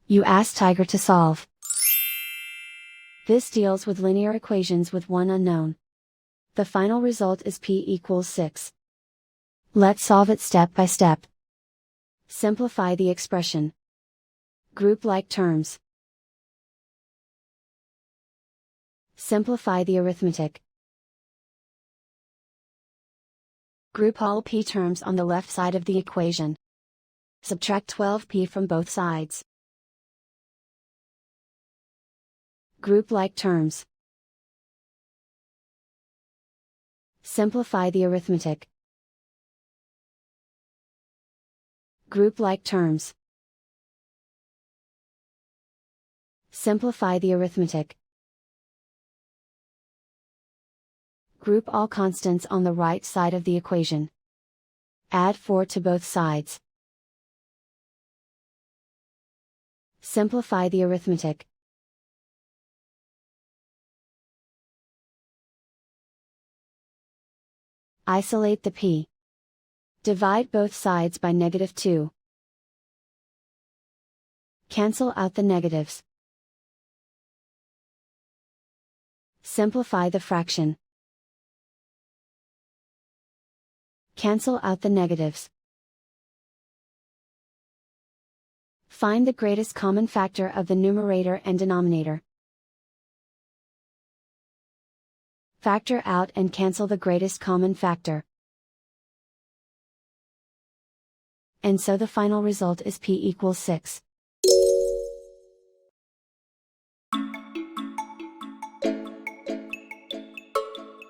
You ask Tiger to solve. This deals with linear equations with one unknown. The final result is p equals 6. Let's solve it step by step. Simplify the expression. Group like terms. Simplify the arithmetic. Group all p terms on the left side of the equation. Subtract 12p from both sides. Group like terms. Simplify the arithmetic. Group like terms. Simplify the arithmetic. Group all constants on the right side of the equation. Add 4 to both sides. Simplify the arithmetic. Isolate the p. Divide both sides by -2. Cancel out the negatives. Simplify the fraction. Cancel out the negatives. Find the greatest common factor of the numerator and denominator. Factor out and cancel the greatest common factor. And so the final result is p equals 6.